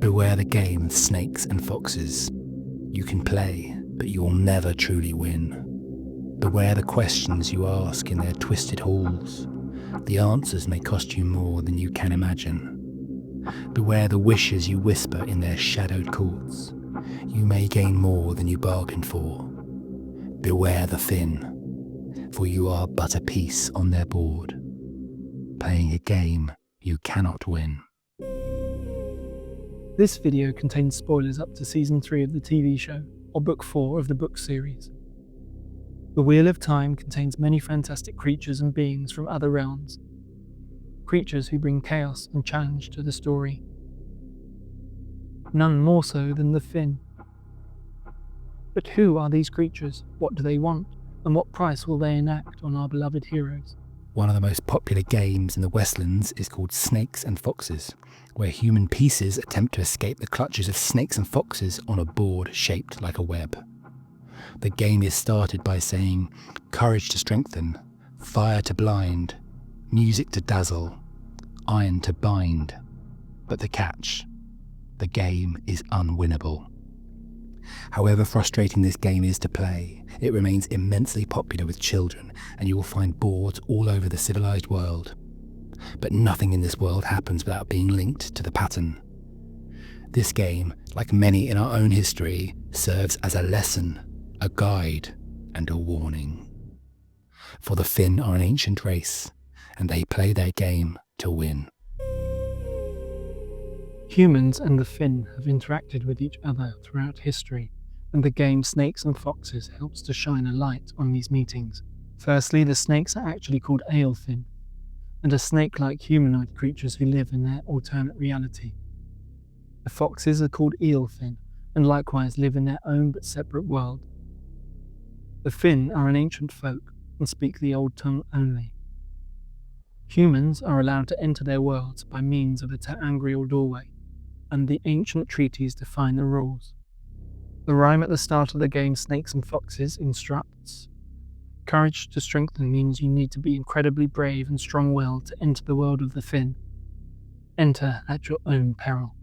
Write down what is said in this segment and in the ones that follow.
Beware the game of snakes and foxes. You can play, but you will never truly win. Beware the questions you ask in their twisted halls. The answers may cost you more than you can imagine. Beware the wishes you whisper in their shadowed courts. You may gain more than you bargained for. Beware the Finn, for you are but a piece on their board, playing a game you cannot win. This video contains spoilers up to Season 3 of the TV show, or Book 4 of the book series. The Wheel of Time contains many fantastic creatures and beings from other realms. Creatures who bring chaos and challenge to the story. None more so than the Finn. But who are these creatures? What do they want? And what price will they enact on our beloved heroes? One of the most popular games in the Westlands is called Snakes and Foxes, where human pieces attempt to escape the clutches of snakes and foxes on a board shaped like a web. The game is started by saying, courage to strengthen, fire to blind, music to dazzle, iron to bind. But the catch, the game is unwinnable. However frustrating this game is to play, it remains immensely popular with children, and you will find boards all over the civilized world. But nothing in this world happens without being linked to the pattern. This game, like many in our own history, serves as a lesson, a guide, and a warning. For the Finn are an ancient race, and they play their game to win. Humans and the Finn have interacted with each other throughout history, and the game Snakes and Foxes helps to shine a light on these meetings. Firstly, the snakes are actually called Aelfinn, and are snake-like humanoid creatures who live in their alternate reality. The foxes are called Eelfinn, and likewise live in their own but separate world. The Finn are an ancient folk, and speak the old tongue only. Humans are allowed to enter their worlds by means of a terangrial doorway, and the ancient treaties define the rules. The rhyme at the start of the game Snakes and Foxes instructs, courage to strengthen means you need to be incredibly brave and strong-willed to enter the world of the Finn. Enter at your own peril.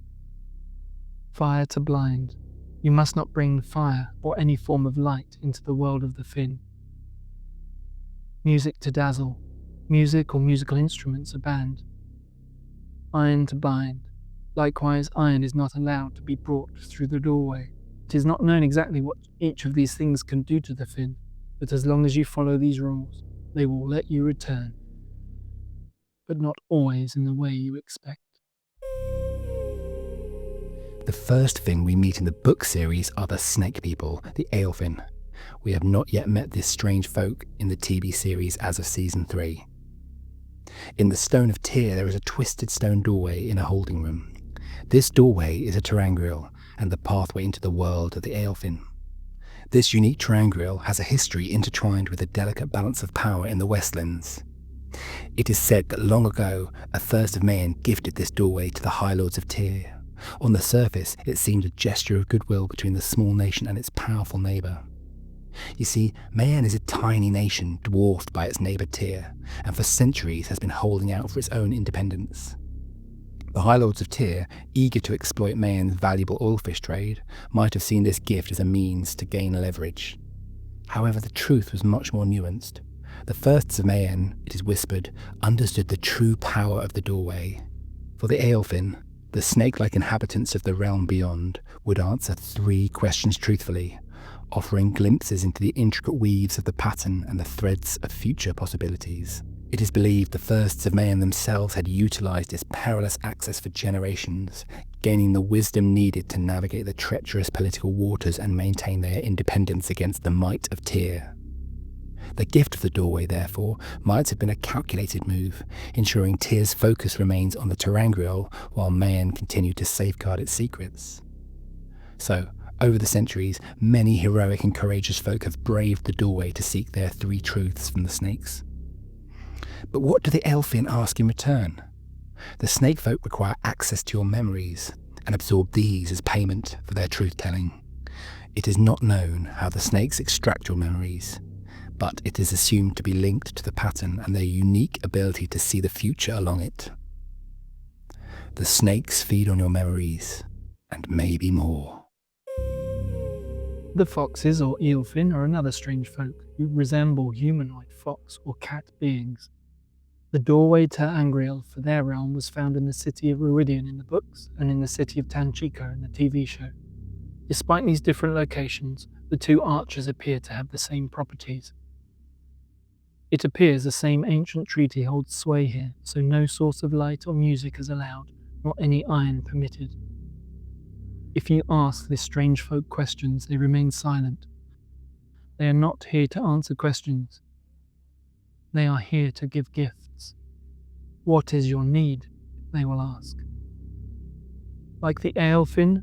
Fire to blind. You must not bring fire or any form of light into the world of the Finn. Music to dazzle. Music or musical instruments are banned. Iron to bind. Likewise, iron is not allowed to be brought through the doorway. It is not known exactly what each of these things can do to the Finn, but as long as you follow these rules, they will let you return. But not always in the way you expect. The first Finn we meet in the book series are the snake people, the Aelfinn. We have not yet met this strange folk in the TV series as of Season 3. In the Stone of Tyr there is a twisted stone doorway in a holding room. This doorway is a terangrial and the pathway into the world of the Aelfinn. This unique terangrial has a history intertwined with a delicate balance of power in the Westlands. It is said that long ago a thirst of Mayan gifted this doorway to the High Lords of Tyr. On the surface it seemed a gesture of goodwill between the small nation and its powerful neighbour. You see, Mayan is a tiny nation dwarfed by its neighbour Tyr, and for centuries has been holding out for its own independence. The High Lords of Tyr, eager to exploit Mayan's valuable oilfish trade, might have seen this gift as a means to gain leverage. However, the truth was much more nuanced. The firsts of Mayan, it is whispered, understood the true power of the doorway. For the Aelfinn, the snake-like inhabitants of the realm beyond, would answer 3 questions truthfully, offering glimpses into the intricate weaves of the pattern and the threads of future possibilities. It is believed the firsts of Mayan themselves had utilised this perilous access for generations, gaining the wisdom needed to navigate the treacherous political waters and maintain their independence against the might of Tyr. The gift of the doorway, therefore, might have been a calculated move, ensuring Tyr's focus remains on the terangrial while Mayan continued to safeguard its secrets. So, over the centuries, many heroic and courageous folk have braved the doorway to seek their 3 truths from the snakes. But what do the Aelfinn ask in return? The snake folk require access to your memories and absorb these as payment for their truth-telling. It is not known how the snakes extract your memories, but it is assumed to be linked to the pattern and their unique ability to see the future along it. The snakes feed on your memories. and maybe more. The foxes, or Eelfinn, are another strange folk who resemble humanoid fox or cat beings. The doorway to Angriel for their realm was found in the city of Ruidian in the books and in the city of Tanchico in the TV show. Despite these different locations, the two archers appear to have the same properties. It appears the same ancient treaty holds sway here, so no source of light or music is allowed, nor any iron permitted. If you ask this strange folk questions, they remain silent. They are not here to answer questions. They are here to give gifts. What is your need? They will ask. Like the Aelfinn,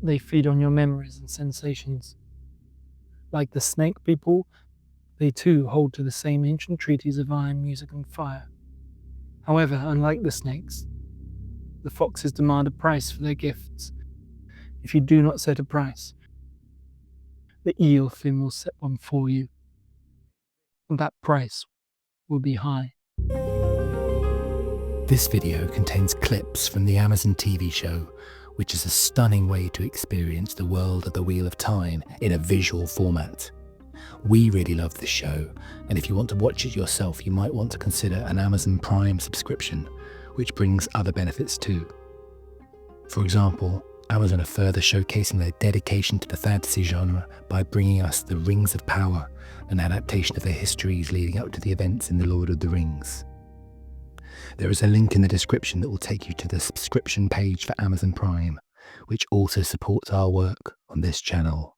they feed on your memories and sensations. Like the snake people, they too hold to the same ancient treaties of iron, music and fire. However, unlike the snakes, the foxes demand a price for their gifts. If you do not set a price, the Eelfinn will set one for you. And that price will be high. This video contains clips from the Amazon TV show, which is a stunning way to experience the world of the Wheel of Time in a visual format. We really love this show, and if you want to watch it yourself, you might want to consider an Amazon Prime subscription, which brings other benefits too. For example, Amazon are further showcasing their dedication to the fantasy genre by bringing us the Rings of Power, an adaptation of the histories leading up to the events in The Lord of the Rings. There is a link in the description that will take you to the subscription page for Amazon Prime, which also supports our work on this channel.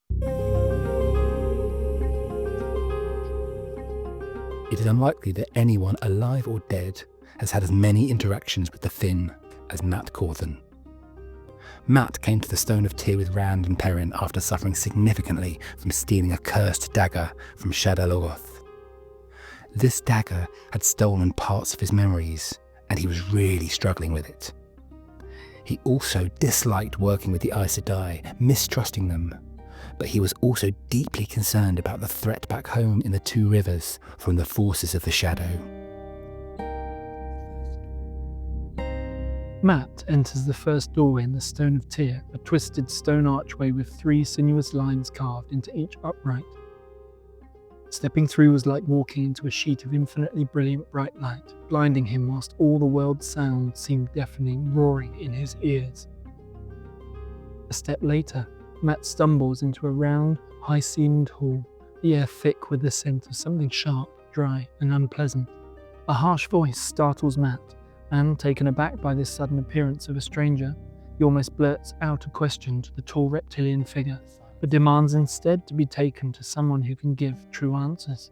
It is unlikely that anyone alive or dead has had as many interactions with the Finn as Matrim Cauthon. Mat came to the Stone of Tyr with Rand and Perrin after suffering significantly from stealing a cursed dagger from Shadowlogoth. This dagger had stolen parts of his memories, and he was really struggling with it. He also disliked working with the Aes Sedai, mistrusting them, but he was also deeply concerned about the threat back home in the Two Rivers from the forces of the Shadow. Mat enters the first doorway in the Stone of Tyr, a twisted stone archway with 3 sinuous lines carved into each upright. Stepping through was like walking into a sheet of infinitely brilliant bright light, blinding him whilst all the world's sound seemed deafening, roaring in his ears. A step later, Mat stumbles into a round, high-ceilinged hall, the air thick with the scent of something sharp, dry, and unpleasant. A harsh voice startles Mat, and, taken aback by this sudden appearance of a stranger, he almost blurts out a question to the tall reptilian figure, but demands instead to be taken to someone who can give true answers.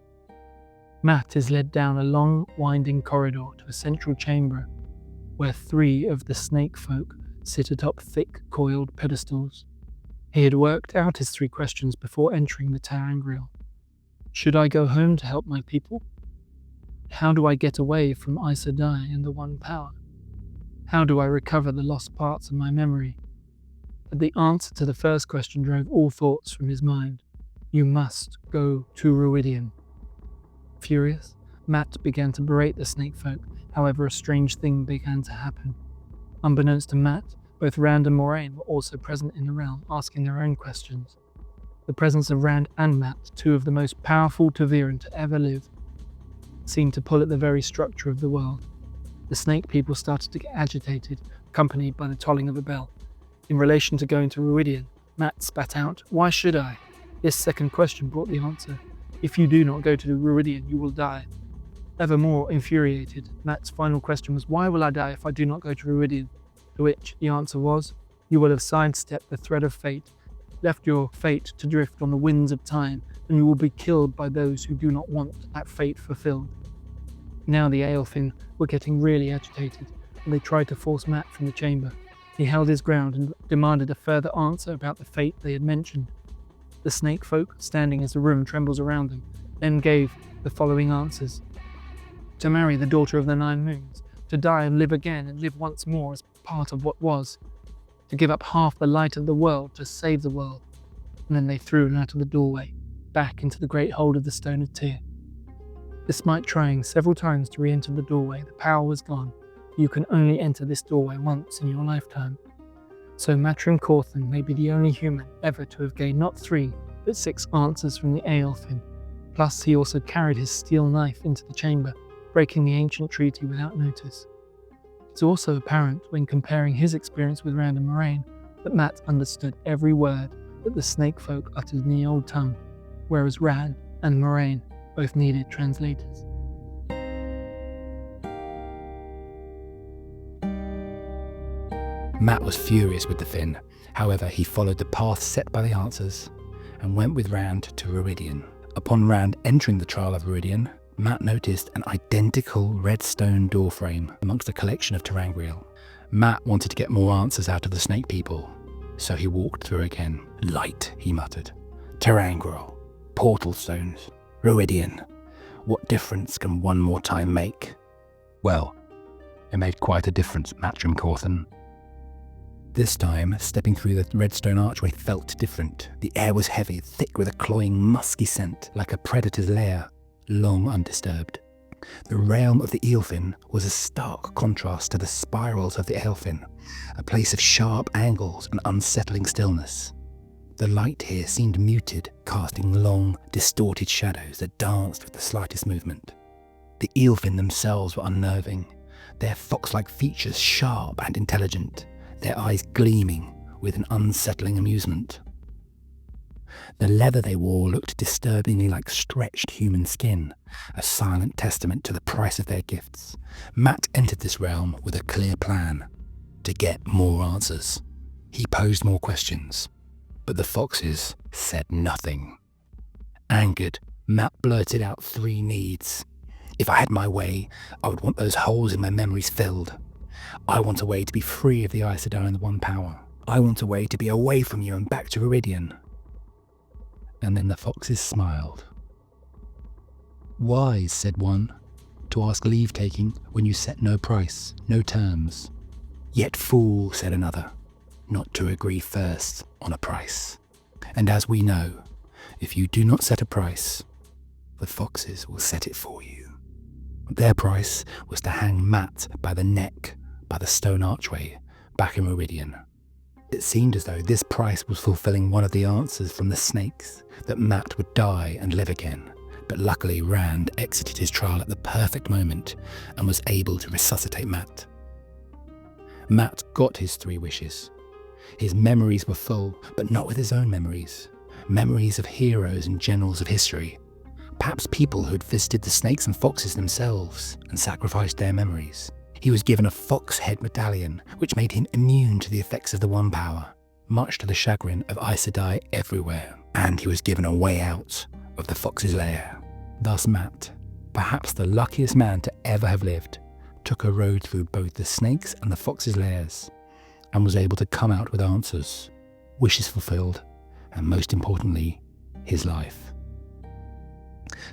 Mat is led down a long, winding corridor to a central chamber, where 3 of the snake folk sit atop thick, coiled pedestals. He had worked out his 3 questions before entering the Angriel. Should I go home to help my people? How do I get away from Aes Sedai and the One Power? How do I recover the lost parts of my memory? But the answer to the first question drove all thoughts from his mind. You must go to Ruidian. Furious, Mat began to berate the snake folk. However, a strange thing began to happen. Unbeknownst to Mat, both Rand and Moraine were also present in the realm, asking their own questions. The presence of Rand and Mat, 2 of the most powerful Ta'veren to ever live, seemed to pull at the very structure of the world. The snake people started to get agitated, accompanied by the tolling of a bell. In relation to going to Ruidian, Mat spat out, "Why should I?" This second question brought the answer. If you do not go to Ruidian, you will die. Ever more infuriated, Mat's final question was, "Why will I die if I do not go to Ruidian?" To which the answer was, "You will have sidestepped the thread of fate, left your fate to drift on the winds of time, and you will be killed by those who do not want that fate fulfilled." Now the Aelfinn were getting really agitated, and they tried to force Mat from the chamber. He held his ground and demanded a further answer about the fate they had mentioned. The snake folk, standing as the room trembles around them, then gave the following answers. To marry the daughter of the 9 moons, to die and live again and live once more as part of what was, to give up half the light of the world to save the world. And then they threw him out of the doorway, back into the great hold of the Stone of Tyr. Despite trying several times to re-enter the doorway, the power was gone. You can only enter this doorway once in your lifetime. So Matrim Cauthon may be the only human ever to have gained not 3, but 6 answers from the Aelfinn. Plus, he also carried his steel knife into the chamber, breaking the ancient treaty without notice. It's also apparent when comparing his experience with Rand and Moraine that Mat understood every word that the snake folk uttered in the old tongue, whereas Rand and Moraine both needed translators. Mat was furious with the Finn. However, he followed the path set by the answers and went with Rand to Rhuidean. Upon Rand entering the Trial of Rhuidean, Mat noticed an identical red stone doorframe amongst a collection of terangrial. Mat wanted to get more answers out of the snake people, so he walked through again. Light, he muttered. Terangrial. Portal stones. Rhuidean. What difference can one more time make? Well, it made quite a difference, Matrim Cauthon. This time, stepping through the redstone archway felt different. The air was heavy, thick with a cloying, musky scent, like a predator's lair, long undisturbed. The realm of the Eelfinn was a stark contrast to the spirals of the Aelfinn, a place of sharp angles and unsettling stillness. The light here seemed muted, casting long, distorted shadows that danced with the slightest movement. The Eelfinn themselves were unnerving, their fox-like features sharp and intelligent, their eyes gleaming with an unsettling amusement. The leather they wore looked disturbingly like stretched human skin, a silent testament to the price of their gifts. Mat entered this realm with a clear plan, to get more answers. He posed more questions, but the foxes said nothing. Angered, Mat blurted out 3 needs. If I had my way, I would want those holes in my memories filled. I want a way to be free of the Aes Sedai and the One Power. I want a way to be away from you and back to Rhuidean. And then the foxes smiled. Wise, said one, to ask leave-taking when you set no price, no terms. Yet fool, said another, not to agree first on a price. And as we know, if you do not set a price, the foxes will set it for you. Their price was to hang Mat by the neck by the stone archway back in Rhuidean. It seemed as though this price was fulfilling one of the answers from the snakes, that Mat would die and live again. But luckily Rand exited his trial at the perfect moment and was able to resuscitate Mat. Mat got his 3 wishes. His memories were full, but not with his own memories. Memories of heroes and generals of history. Perhaps people who had visited the snakes and foxes themselves and sacrificed their memories. He was given a fox head medallion, which made him immune to the effects of the One Power, much to the chagrin of Aes Sedai everywhere. And he was given a way out of the fox's lair. Thus Mat, perhaps the luckiest man to ever have lived, took a road through both the snakes and the fox's lairs, and was able to come out with answers, wishes fulfilled, and most importantly, his life.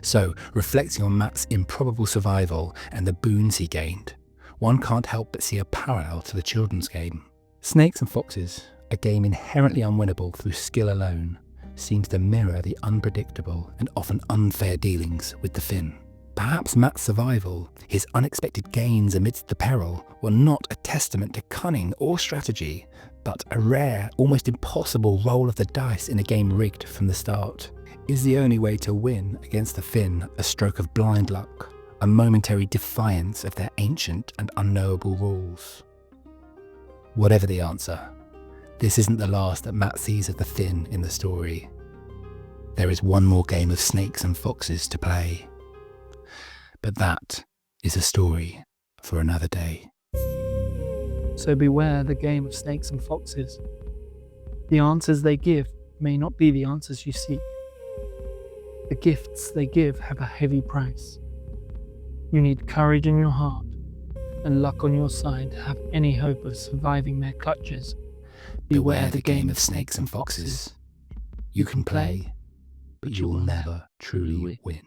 So, reflecting on Mat's improbable survival and the boons he gained, one can't help but see a parallel to the children's game. Snakes and Foxes, a game inherently unwinnable through skill alone, seems to mirror the unpredictable and often unfair dealings with the Finn. Perhaps Mat's survival, his unexpected gains amidst the peril, were not a testament to cunning or strategy, but a rare, almost impossible roll of the dice in a game rigged from the start. Is the only way to win against the Finn a stroke of blind luck, a momentary defiance of their ancient and unknowable rules? Whatever the answer, this isn't the last that Mat sees of the Finn in the story. There is one more game of snakes and foxes to play. But that is a story for another day. So beware the game of snakes and foxes. The answers they give may not be the answers you seek. The gifts they give have a heavy price. You need courage in your heart and luck on your side to have any hope of surviving their clutches. Beware the game of snakes and foxes. You can play, but you will never truly win.